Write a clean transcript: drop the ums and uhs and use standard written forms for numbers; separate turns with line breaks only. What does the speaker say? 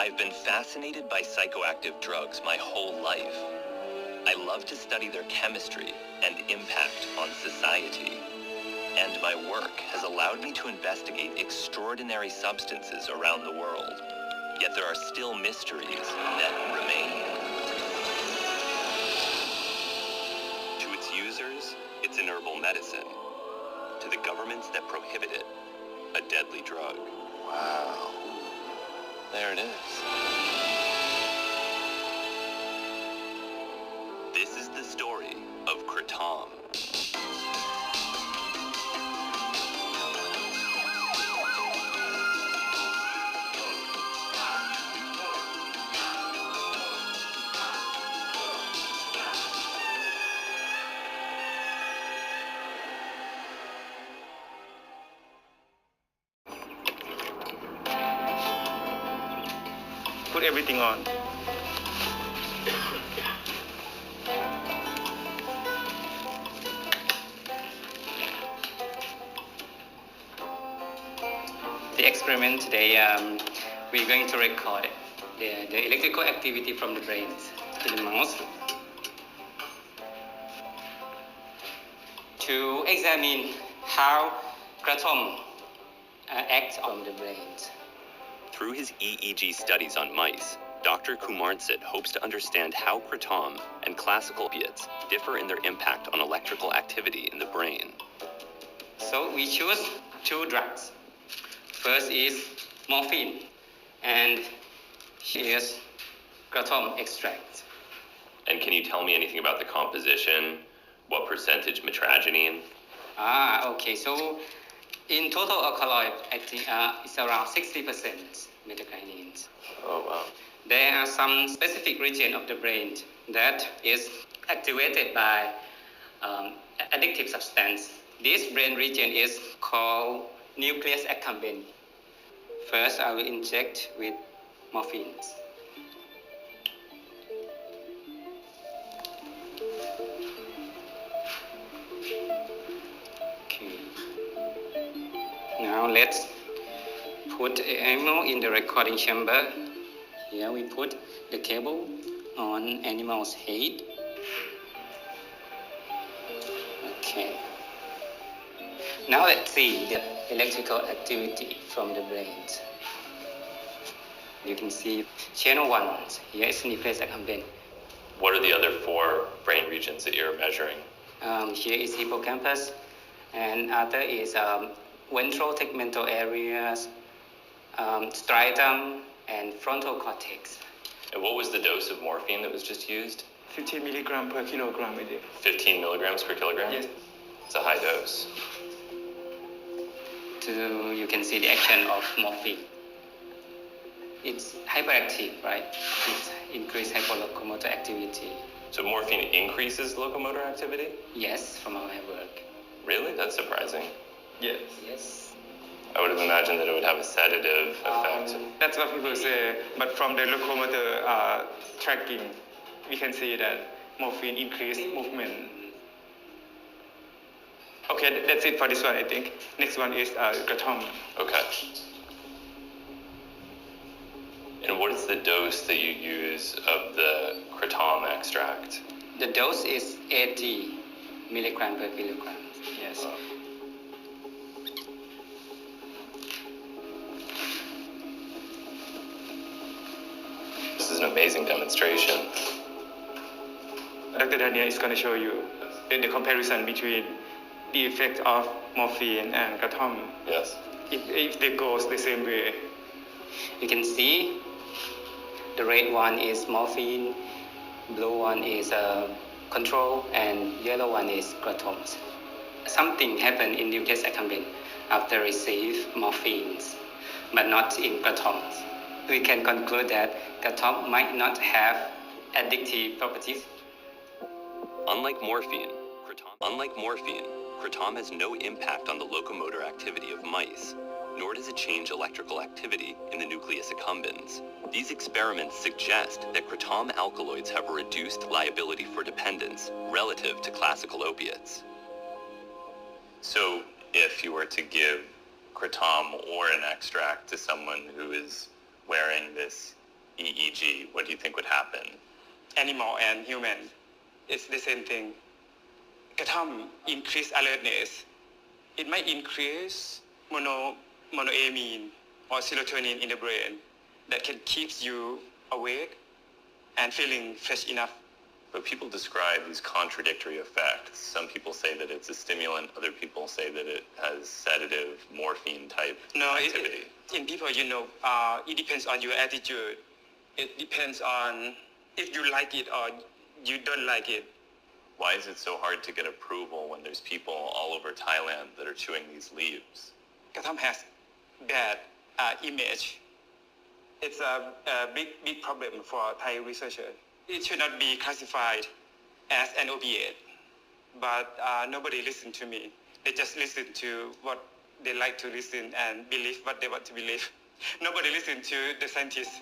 I've been fascinated by psychoactive drugs my whole life. I love to study their chemistry and impact on society. And my work has allowed me to investigate extraordinary substances around the world. Yet there are still mysteries that remain. To its users, it's an herbal medicine. To the governments that prohibit it, a deadly drug. Wow. There it is. This is the story of Kratom.
Put everything on. The experiment today, we're going to record the electrical activity from the brains in the mouse to examine how kratom acts on the brains.
Through his EEG studies on mice, Dr. Kumartsit hopes to understand how kratom and classical opiates differ in their impact on electrical activity in the brain.
So we choose two drugs. First is morphine, and here's kratom extract.
And can you tell me anything about the composition? What percentage metragenine?
Okay. So in total alkaloid, I think it's around 60% metagrenines.
Oh, wow.
There are some specific region of the brain that is activated by addictive substance. This brain region is called nucleus accumbens. First, I will inject with morphine. Okay. Now let's put the animal in the recording chamber. Here we put the cable on animal's head. Okay. Now let's see the electrical activity from the brains. You can see channel 1. Here is nucleus accumbens.
What are the other 4 brain regions that you're measuring?
Here is hippocampus, and other is ventral tegmental areas, striatum, and frontal cortex.
And what was the dose of morphine that was just used?
15 milligram per kilogram, I think.
15 milligrams per kilogram?
Yes.
It's a high dose.
You can see the action of morphine. It's hyperactive, right? It increases hyperlocomotor activity.
So morphine increases locomotor activity?
Yes, from our work.
Really? That's surprising.
Yes.
Yes.
I would have imagined that it would have a sedative effect.
That's what people say. But from the locomotor tracking, we can see that morphine increased movement. Okay, that's it for this one, I think. Next one is kratom.
Okay. And what is the dose that you use of the kratom extract?
The dose is 80 milligram per kilogram. Yes.
Wow. This is an amazing demonstration.
Dr. Daniel is going to show you the comparison between the effect of morphine and kratom.
Yes.
If they go the same way.
You can see the red one is morphine, blue one is control, and yellow one is kratom. Something happened in nucleus accumbens after receive morphines, but not in kratom. We can conclude that kratom might not have addictive properties.
Unlike morphine, kratom has no impact on the locomotor activity of mice, nor does it change electrical activity in the nucleus accumbens. These experiments suggest that kratom alkaloids have a reduced liability for dependence relative to classical opiates. So, if you were to give kratom or an extract to someone who is wearing this EEG, what do you think would happen?
Animal and human, it's the same thing. Kratom increase alertness. It might increase monoamine or serotonin in the brain that can keep you awake and feeling fresh enough.
But people describe these contradictory effects. Some people say that it's a stimulant, other people say that it has sedative, morphine type activity.
In people, it depends on your attitude. It depends on if you like it or you don't like it.
Why is it so hard to get approval when there's people all over Thailand that are chewing these leaves?
Kratom has bad image. It's a big problem for Thai researchers. It should not be classified as an opiate, but nobody listened to me. They just listen to what they like to listen and believe what they want to believe. Nobody listened to the scientists.